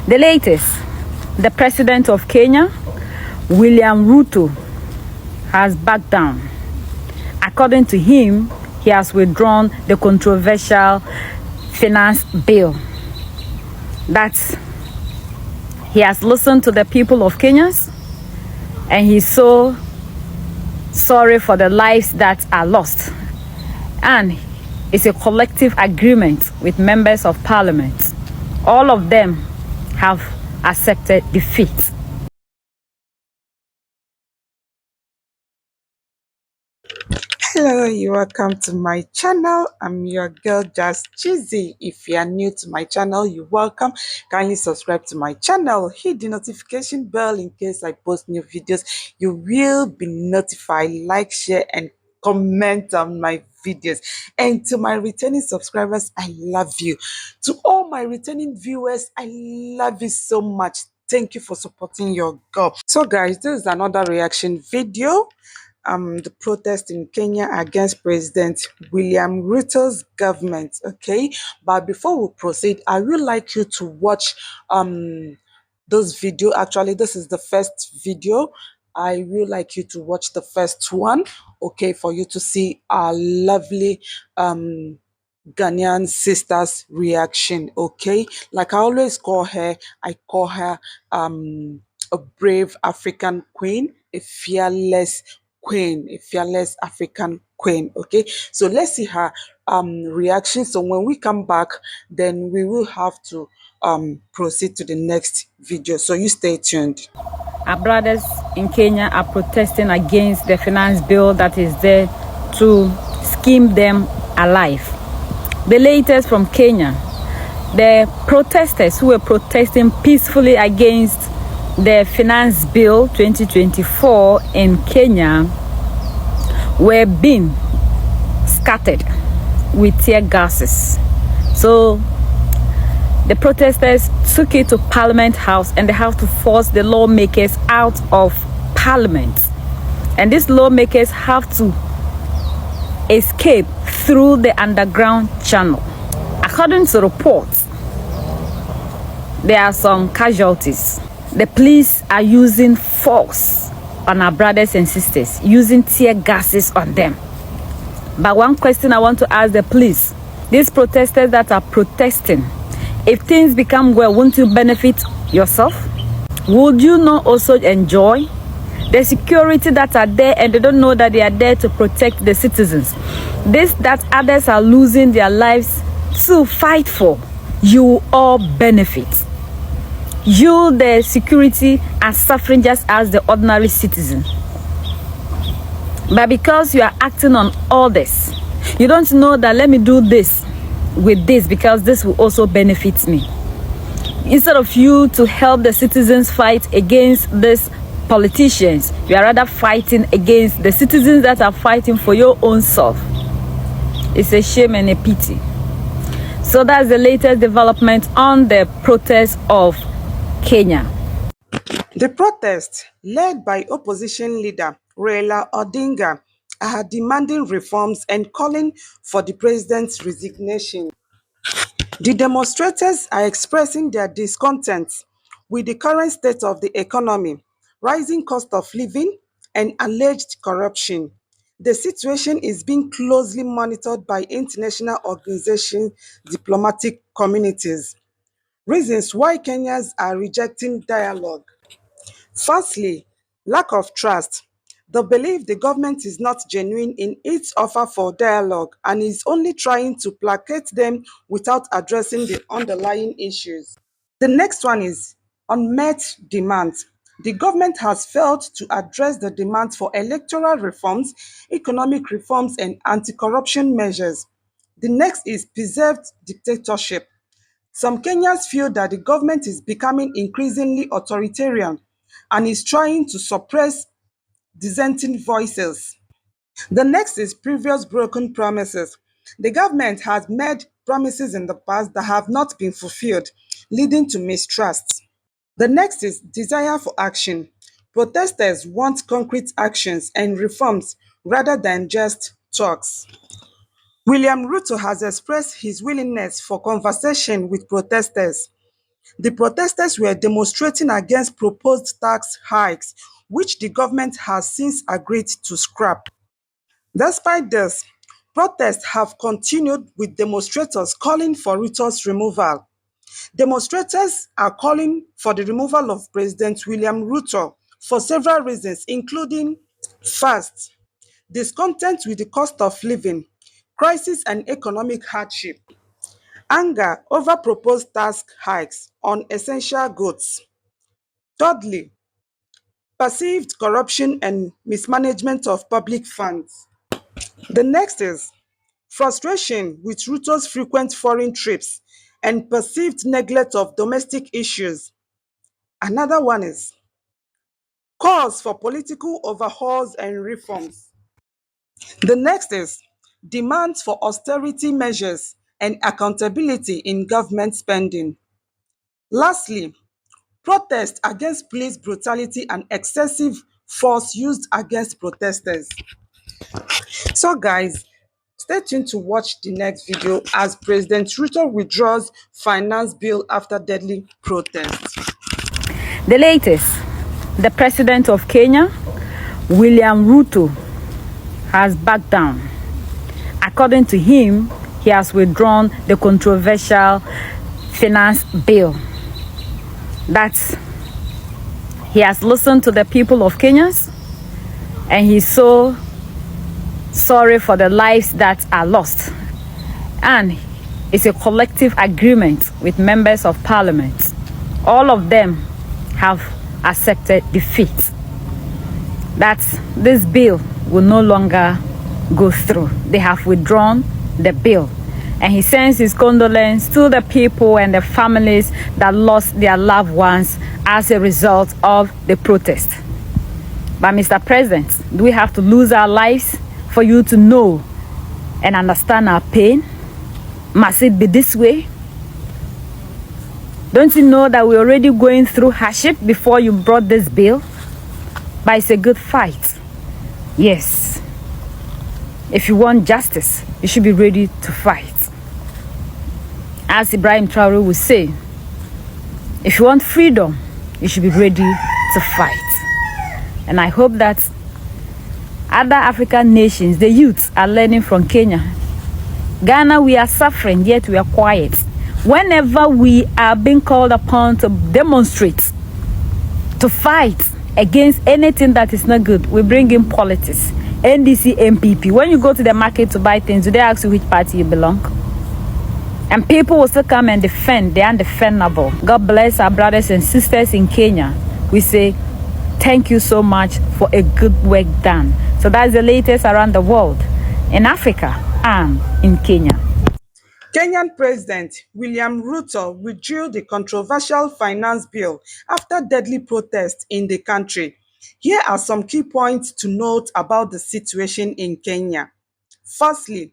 The latest, the President of Kenya, William Ruto, has backed down. According to him, he has withdrawn the controversial finance bill. That he has listened to the people of Kenya, and he's so sorry for the lives that are lost. And it's a collective agreement with members of parliament. All of them have accepted defeat. Hello, you're welcome to my channel. I'm your girl Just Cheesy. If you are new to my channel, you're welcome. Kindly subscribe to my channel, hit the notification bell in case I post new videos. You will be notified. Like, share, and comment on my videos. And to my returning subscribers, I love you. To all my returning viewers, I love you so much. Thank you for supporting your girl. So guys, this is another reaction video. The protest in Kenya against President William Ruto's government. Okay, but before we proceed, I would like you to watch this video. Actually, this is the first video. I would like you to watch the first one, okay, for you to see our lovely Ghanaian sister's reaction. Okay, like I always call her, I call her a brave African queen, a fearless queen, a fearless African queen. Okay, so let's see her reaction. So when we come back, then we will have to proceed to the next video. So you stay tuned. Our brothers in Kenya are protesting against the finance bill that is there to skim them alive. The latest from Kenya, the protesters who were protesting peacefully against the finance bill 2024 in Kenya were being scattered with tear gases. So the protesters took it to Parliament House, and they have to force the lawmakers out of Parliament. And these lawmakers have to escape through the underground channel. According to reports, there are some casualties. The police are using force on our brothers and sisters, using tear gases on them. But one question I want to ask the police, these protesters that are protesting, if things become well, won't you benefit yourself? Would you not also enjoy the security that are there, and they don't know that they are there to protect the citizens? This that others are losing their lives to fight for, you all benefit. You, the security, are suffering just as the ordinary citizen. But because you are acting on all this, you don't know that let me do this with this because this will also benefit me. Instead of you to help the citizens fight against these politicians, you are rather fighting against the citizens that are fighting for your own self. It's a shame and a pity. So that's the latest development on the protest of Kenya. The protest, led by opposition leader Raila Odinga, are demanding reforms and calling for the president's resignation. The demonstrators are expressing their discontent with the current state of the economy, rising cost of living, and alleged corruption. The situation is being closely monitored by international organizations, diplomatic communities. Reasons why Kenyans are rejecting dialogue. Firstly, lack of trust. The belief the government is not genuine in its offer for dialogue and is only trying to placate them without addressing the underlying issues. The next one is unmet demands. The government has failed to address the demands for electoral reforms, economic reforms, and anti-corruption measures. The next is perceived dictatorship. Some Kenyans feel that the government is becoming increasingly authoritarian and is trying to suppress dissenting voices. The next is previous broken promises. The government has made promises in the past that have not been fulfilled, leading to mistrust. The next is desire for action. Protesters want concrete actions and reforms rather than just talks. William Ruto has expressed his willingness for conversation with protesters. The protesters were demonstrating against proposed tax hikes, which the government has since agreed to scrap. Despite this, protests have continued with demonstrators calling for Ruto's removal. Demonstrators are calling for the removal of President William Ruto for several reasons, including: first, discontent with the cost of living, crisis and economic hardship; anger over proposed tax hikes on essential goods; thirdly, perceived corruption and mismanagement of public funds. The next is frustration with Ruto's frequent foreign trips and perceived neglect of domestic issues. Another one is calls for political overhauls and reforms. The next is demands for austerity measures and accountability in government spending. Lastly, protest against police brutality and excessive force used against protesters. So guys, stay tuned to watch the next video as President Ruto withdraws finance bill after deadly protests. The latest, the President of Kenya, William Ruto, has backed down. According to him, he has withdrawn the controversial finance bill. That he has listened to the people of Kenya and he's so sorry for the lives that are lost. And it's a collective agreement with members of parliament. All of them have accepted defeat. That this bill will no longer go through. They have withdrawn the bill. And he sends his condolence to the people and the families that lost their loved ones as a result of the protest. But Mr. President, do we have to lose our lives for you to know and understand our pain? Must it be this way? Don't you know that we're already going through hardship before you brought this bill? But it's a good fight. Yes. If you want justice, you should be ready to fight. As Ibrahim Traore would say, if you want freedom, you should be ready to fight. And I hope that other African nations, the youths, are learning from Kenya. Ghana, we are suffering, yet we are quiet. Whenever we are being called upon to demonstrate, to fight against anything that is not good, we bring in politics. NDC, MPP. When you go to the market to buy things, do they ask you which party you belong? And people will still come and defend the undefendable. God bless our brothers and sisters in Kenya. We say, thank you so much for a good work done. So that's the latest around the world, in Africa and in Kenya. Kenyan President William Ruto withdrew the controversial finance bill after deadly protests in the country. Here are some key points to note about the situation in Kenya. Firstly,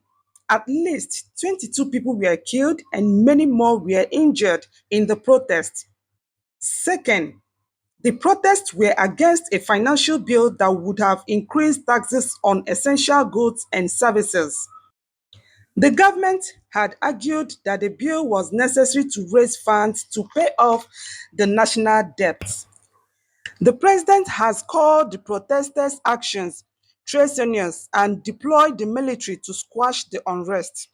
at least 22 people were killed and many more were injured in the protest. Second, the protests were against a financial bill that would have increased taxes on essential goods and services. The government had argued that the bill was necessary to raise funds to pay off the national debt. The president has called the protesters' actions treasonous and deployed the military to squash the unrest.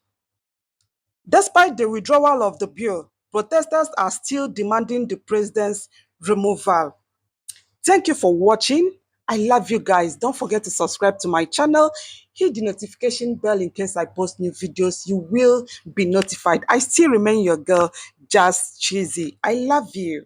Despite the withdrawal of the bill, protesters are still demanding the president's removal. Thank you for watching. I love you guys. Don't forget to subscribe to my channel. Hit the notification bell in case I post new videos. You will be notified. I still remain your girl, Just Cheesy. I love you.